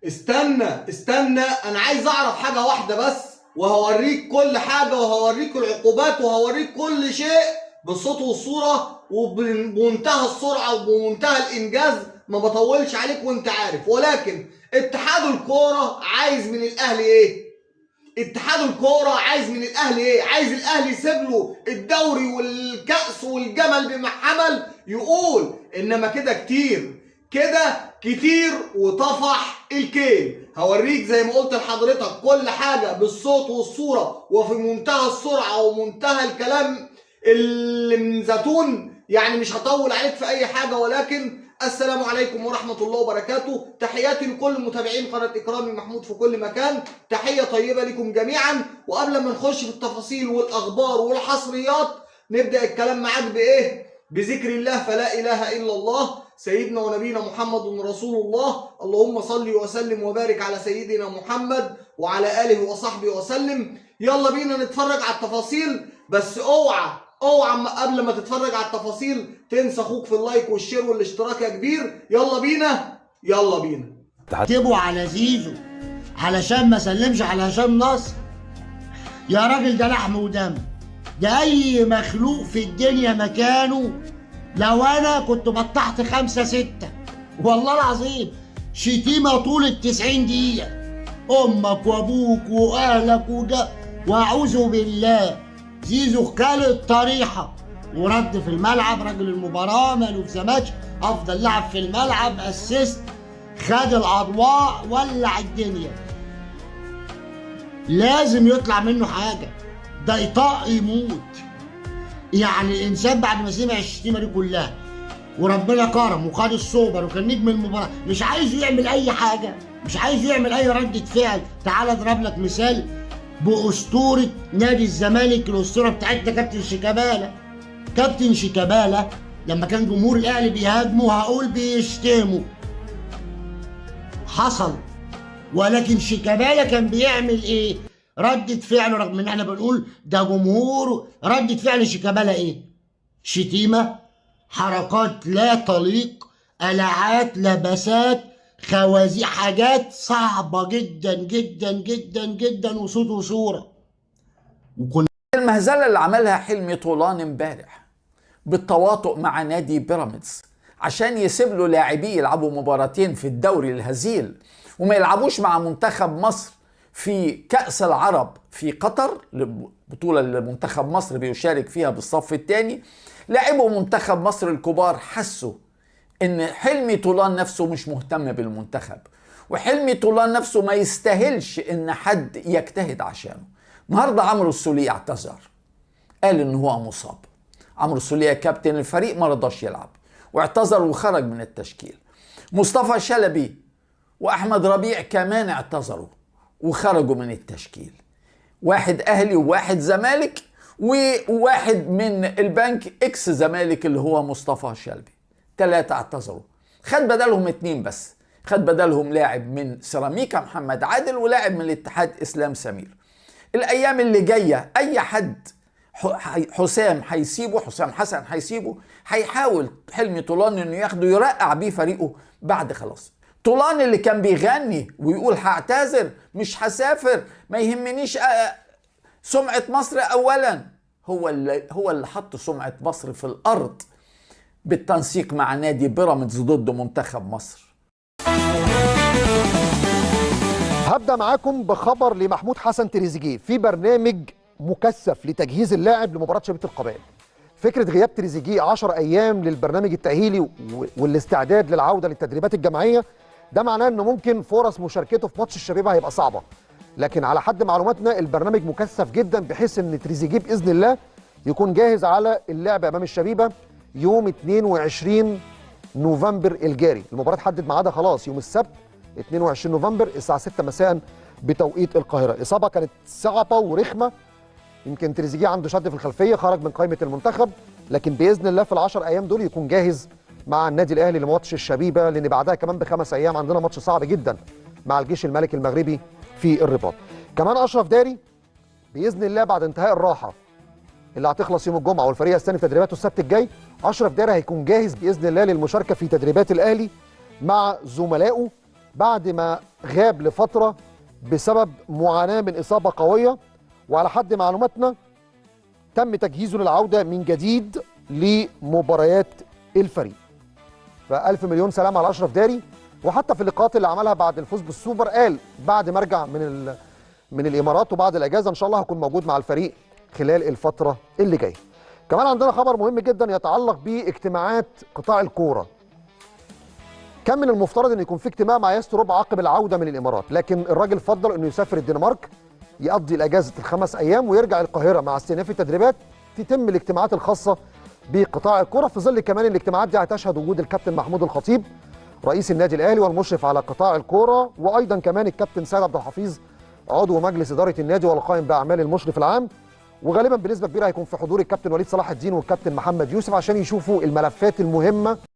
استنى، انا عايز اعرف حاجة واحدة بس، وهوريك كل حاجة وهوريك العقوبات وهوريك كل شيء بالصوت والصورة وبمنتهى السرعة وبمنتهى الانجاز. ما بطولش عليك وانت عارف، ولكن اتحاد الكورة عايز من الاهلي ايه؟ اتحاد الكورة عايز من الاهلي ايه؟ عايز الاهلي يسيب له الدوري والكأس والجمل بما حمل يقول انما كده كتير، كده كتير وطفح الكيل. هوريك زي ما قلت لحضرتك كل حاجة بالصوت والصورة وفي منتهى السرعة ومنتهى الكلام اللي من زيتون. يعني مش هطول عليك في اي حاجة، ولكن السلام عليكم ورحمة الله وبركاته. تحياتي لكل متابعين قناة إكرامي محمود في كل مكان، تحية طيبة لكم جميعا. وقبل ما نخش في التفاصيل والأخبار والحصريات، نبدأ الكلام معاك بإيه؟ بذكر الله، فلا إله إلا الله، سيدنا ونبينا محمد رسول الله. اللهم صل وسلم وبارك على سيدنا محمد وعلى آله وصحبه وسلم. يلا بينا نتفرج على التفاصيل، بس اوعى قبل ما تتفرج على التفاصيل تنسى اخوك في اللايك والشير والاشتراك يا كبير. يلا بينا. اكتبوا على زيزو علشان ما سلمش على هشام نصر. يا راجل ده لحم ودم، ده اي مخلوق في الدنيا مكانه لو انا كنت بطحت 5-6 والله العظيم. شتيمه طول ال90 دقيقه، امك وابوك واهلك واعوذ بالله. زيزو خال الطريحه ورد في الملعب، راجل المباراه مان اوف ذا ماتش، افضل لاعب في الملعب، اسيست، خد الاضواء، ولع الدنيا. لازم يطلع منه حاجه، ده يطاق يموت. يعني الانسان بعد ما سمع الشتيمه دي كلها وربنا كرم وخد السوبر وكان نجم المباراه، مش عايز يعمل اي حاجه، مش عايز يعمل اي ردة فعل. تعال اضرب لك مثال باسطوره نادي الزمالك، الاسطوره بتاعتنا كابتن شيكابالا لما كان جمهور الاهلي بيهاجموا هقول بيشتموا، حصل. ولكن شيكابالا كان بيعمل ايه؟ ردة فعله، رغم ان احنا بنقول ده جمهور، ردة فعل شيكابالا ايه؟ شتيمة، حركات لا تليق، قلعات، لبسات، خوازيق، حاجات صعبة جدا جدا جدا جدا، وصوت وصورة. وكنا المهزلة اللي عملها حلمي طولان امبارح بالتواطؤ مع نادي بيراميدز عشان يسيب له لاعبيه يلعبوا مباراتين في الدوري الهزيل وما يلعبوش مع منتخب مصر في كأس العرب في قطر، البطولة اللي منتخب مصر بيشارك فيها بالصف الثاني. لاعبوا منتخب مصر الكبار حسوا ان حلمي طولان نفسه مش مهتم بالمنتخب، وحلمي طولان نفسه ما يستاهلش ان حد يجتهد عشانه. النهارده عمرو السولية اعتذر، قال ان هو مصاب. عمرو السولية كابتن الفريق ما رضاش يلعب واعتذر وخرج من التشكيل. مصطفى شلبي واحمد ربيع كمان اعتذروا وخرجوا من التشكيل. واحد اهلي وواحد زمالك وواحد من البنك اكس زمالك اللي هو مصطفى شلبي، 3 اعتذروا. خد بدلهم 2 بس، خد بدلهم لاعب من سيراميكا محمد عادل ولاعب من الاتحاد اسلام سمير. الايام اللي جايه اي حد حسام هيسيبه، حسام حسن هيسيبه، هيحاول حلمي طولان انه ياخده يرقع بيه فريقه بعد خلاص. طولان اللي كان بيغني ويقول هعتذر مش هسافر ما يهمنيش سمعة مصر اولا، هو اللي حط سمعة مصر في الارض بالتنسيق مع نادي بيراميدز ضد منتخب مصر. هبدأ معاكم بخبر لمحمود حسن تريزيجيه في برنامج مكثف لتجهيز اللاعب لمباراة شبيبة القبائل. فكرة غياب تريزيجيه 10 أيام للبرنامج التأهيلي والاستعداد للعودة للتدريبات الجماعية، ده معناه إن ممكن فرص مشاركته في ماتش الشبيبة هيبقى صعبة. لكن على حد معلوماتنا البرنامج مكثف جدا بحيث إن تريزيجيه بإذن الله يكون جاهز على اللعب أمام الشبيبة يوم 22 نوفمبر الجاري. المباراة اتحدد ميعادها خلاص يوم السبت 22 نوفمبر الساعة 6 مساء بتوقيت القاهرة. الإصابة كانت صعبة ورخمة، يمكن تريزيجيه عنده شد في الخلفية، خرج من قائمة المنتخب، لكن بإذن الله في ال10 أيام دول يكون جاهز مع النادي الأهلي لماتش الشبيبة، لأن بعدها كمان ب5 أيام عندنا ماتش صعب جدا مع الجيش الملكي المغربي في الرباط. كمان أشرف داري بإذن الله بعد انتهاء الراحة اللي هتخلص يوم الجمعة والفريق يستأنف تدريباته السبت الجاي، أشرف داري هيكون جاهز بإذن الله للمشاركة في تدريبات الأهلي مع زملائه بعد ما غاب لفتره بسبب معاناه من اصابه قويه، وعلى حد معلوماتنا تم تجهيزه للعوده من جديد لمباريات الفريق. فألف مليون سلام على أشرف داري. وحتى في اللقاءات اللي عملها بعد الفوز بالسوبر قال بعد ما ارجع من الامارات وبعد الاجازه ان شاء الله هكون موجود مع الفريق خلال الفتره اللي جايه. كمان عندنا خبر مهم جدا يتعلق باجتماعات قطاع الكوره. كان من المفترض ان يكون في اجتماع مع ياس تروب عقب العوده من الامارات، لكن الراجل فضل انه يسافر الدنمارك يقضي الاجازه ال5 ايام ويرجع القاهره مع استئناف التدريبات تتم الاجتماعات الخاصه بقطاع الكره، في ظل كمان الاجتماعات دي هتشهد وجود الكابتن محمود الخطيب رئيس النادي الاهلي والمشرف على قطاع الكوره، وايضا كمان الكابتن سيد عبد الحفيظ عضو مجلس اداره النادي والقائم باعمال المشرف العام، وغالبا بنسبه كبيره هيكون في حضور الكابتن وليد صلاح الدين والكابتن محمد يوسف عشان يشوفوا الملفات المهمه